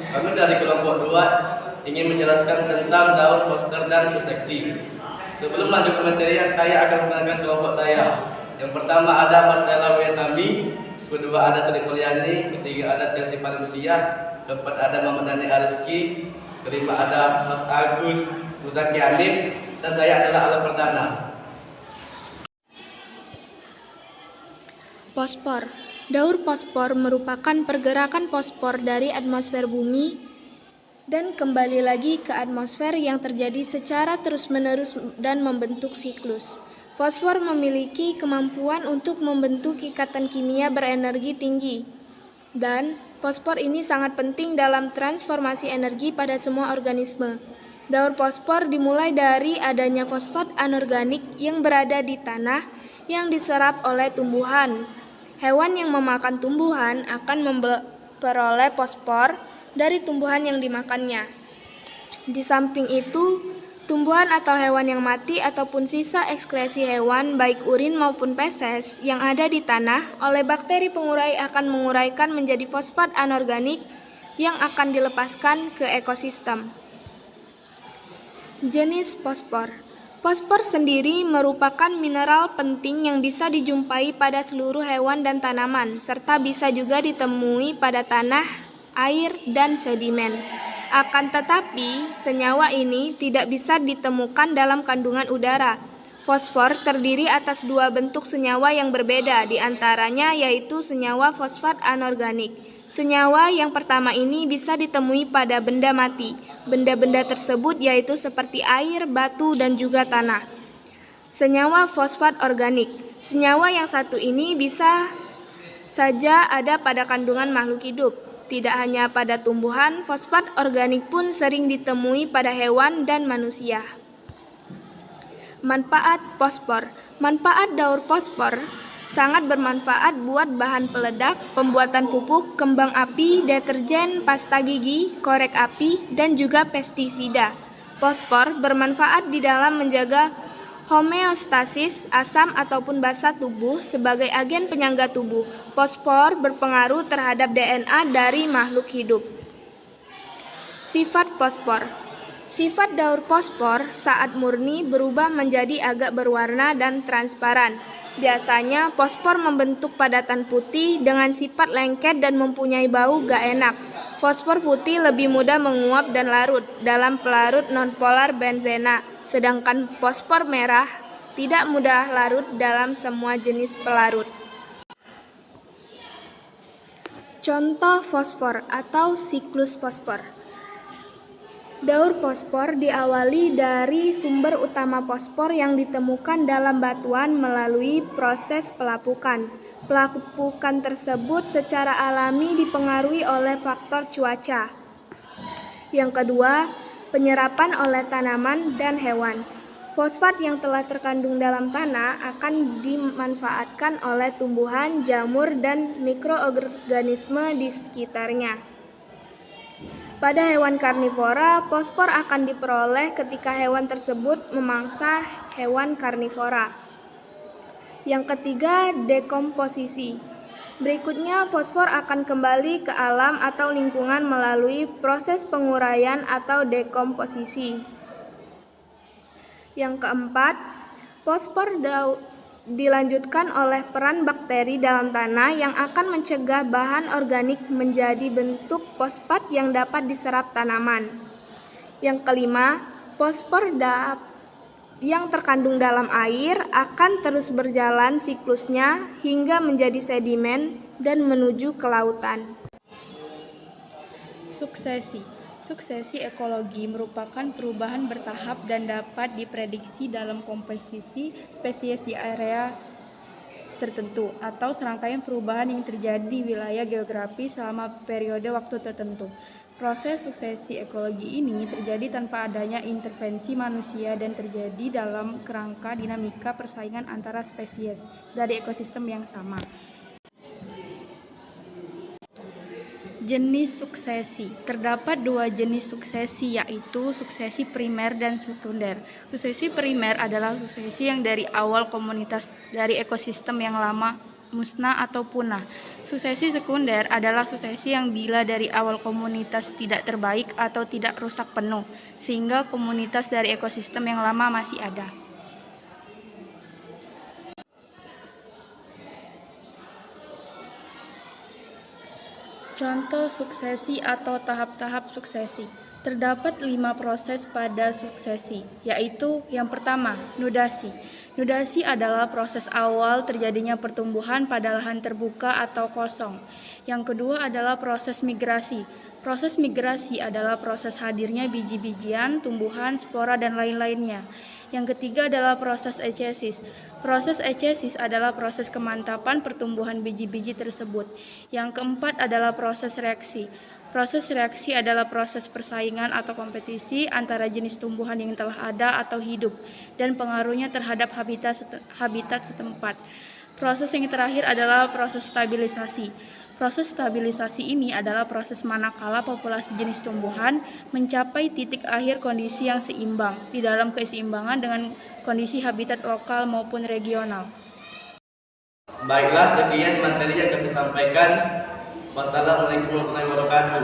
Kami dari kelompok 2 ingin menjelaskan tentang daun poster dan subseksi. Sebelum lanjut ke materinya, saya akan mengenalkan kelompok saya. Yang pertama ada Marcella Wietami, kedua ada Sri Mulyani, ketiga ada Chelsea Valencia, keempat ada Muhammad Dhani Ariski, kelima ada Mas Agus Muzaki Hanif, dan saya adalah Alam Perdana. Fosfor. Daur fosfor merupakan pergerakan fosfor dari atmosfer bumi dan kembali lagi ke atmosfer yang terjadi secara terus-menerus dan membentuk siklus. Fosfor memiliki kemampuan untuk membentuk ikatan kimia berenergi tinggi, dan fosfor ini sangat penting dalam transformasi energi pada semua organisme. Daur fosfor dimulai dari adanya fosfat anorganik yang berada di tanah yang diserap oleh tumbuhan. Hewan yang memakan tumbuhan akan memperoleh fosfor dari tumbuhan yang dimakannya. Di samping itu, tumbuhan atau hewan yang mati ataupun sisa ekskresi hewan baik urin maupun feses yang ada di tanah oleh bakteri pengurai akan menguraikan menjadi fosfat anorganik yang akan dilepaskan ke ekosistem. Jenis fosfor. Fosfor sendiri merupakan mineral penting yang bisa dijumpai pada seluruh hewan dan tanaman, serta bisa juga ditemui pada tanah, air, dan sedimen. Akan tetapi, senyawa ini tidak bisa ditemukan dalam kandungan udara. Fosfor terdiri atas dua bentuk senyawa yang berbeda, di antaranya yaitu senyawa fosfat anorganik. Senyawa yang pertama ini bisa ditemui pada benda mati. Benda-benda tersebut yaitu seperti air, batu, dan juga tanah. Senyawa fosfat organik. Senyawa yang satu ini bisa saja ada pada kandungan makhluk hidup. Tidak hanya pada tumbuhan, fosfat organik pun sering ditemui pada hewan dan manusia. Manfaat fosfor. Manfaat daur fosfor sangat bermanfaat buat bahan peledak, pembuatan pupuk, kembang api, deterjen, pasta gigi, korek api, dan juga pestisida. Fosfor bermanfaat di dalam menjaga homeostasis asam ataupun basa tubuh sebagai agen penyangga tubuh. Fosfor berpengaruh terhadap DNA dari makhluk hidup. Sifat fosfor. Sifat daur fosfor saat murni berubah menjadi agak berwarna dan transparan. Biasanya fosfor membentuk padatan putih dengan sifat lengket dan mempunyai bau gak enak. Fosfor putih lebih mudah menguap dan larut dalam pelarut nonpolar benzena, sedangkan fosfor merah tidak mudah larut dalam semua jenis pelarut. Contoh fosfor atau siklus fosfor. Daur fosfor diawali dari sumber utama fosfor yang ditemukan dalam batuan melalui proses pelapukan. Pelapukan tersebut secara alami dipengaruhi oleh faktor cuaca. Yang kedua, penyerapan oleh tanaman dan hewan. Fosfat yang telah terkandung dalam tanah akan dimanfaatkan oleh tumbuhan, jamur, dan mikroorganisme di sekitarnya. Pada hewan karnivora, fosfor akan diperoleh ketika hewan tersebut memangsa hewan karnivora. Yang ketiga, dekomposisi. Berikutnya, fosfor akan kembali ke alam atau lingkungan melalui proses penguraian atau dekomposisi. Yang keempat, fosfor dilanjutkan oleh peran bakteri dalam tanah yang akan mencegah bahan organik menjadi bentuk fosfat yang dapat diserap tanaman. Yang kelima, fosfor yang terkandung dalam air akan terus berjalan siklusnya hingga menjadi sedimen dan menuju ke lautan. Suksesi. Suksesi ekologi merupakan perubahan bertahap dan dapat diprediksi dalam komposisi spesies di area tertentu atau serangkaian perubahan yang terjadi di wilayah geografi selama periode waktu tertentu. Proses suksesi ekologi ini terjadi tanpa adanya intervensi manusia dan terjadi dalam kerangka dinamika persaingan antara spesies dari ekosistem yang sama. Jenis suksesi. Terdapat dua jenis suksesi, yaitu suksesi primer dan sekunder. Suksesi primer adalah suksesi yang dari awal komunitas dari ekosistem yang lama musnah atau punah. Suksesi sekunder adalah suksesi yang bila dari awal komunitas tidak terbaik atau tidak rusak penuh, sehingga komunitas dari ekosistem yang lama masih ada. Contoh suksesi atau tahap-tahap suksesi. Terdapat 5 proses pada suksesi, yaitu yang pertama, nudasi. Nudasi adalah proses awal terjadinya pertumbuhan pada lahan terbuka atau kosong. Yang kedua adalah proses migrasi. Proses migrasi adalah proses hadirnya biji-bijian, tumbuhan, spora, dan lain-lainnya. Yang ketiga adalah proses echesis. Proses echesis adalah proses kemantapan pertumbuhan biji-biji tersebut. Yang keempat adalah proses reaksi. Proses reaksi adalah proses persaingan atau kompetisi antara jenis tumbuhan yang telah ada atau hidup dan pengaruhnya terhadap habitat setempat. Proses yang terakhir adalah proses stabilisasi. Proses stabilisasi ini adalah proses manakala populasi jenis tumbuhan mencapai titik akhir kondisi yang seimbang di dalam keseimbangan dengan kondisi habitat lokal maupun regional. Baiklah, sekian materi yang kami sampaikan. Wassalamualaikum warahmatullahi wabarakatuh.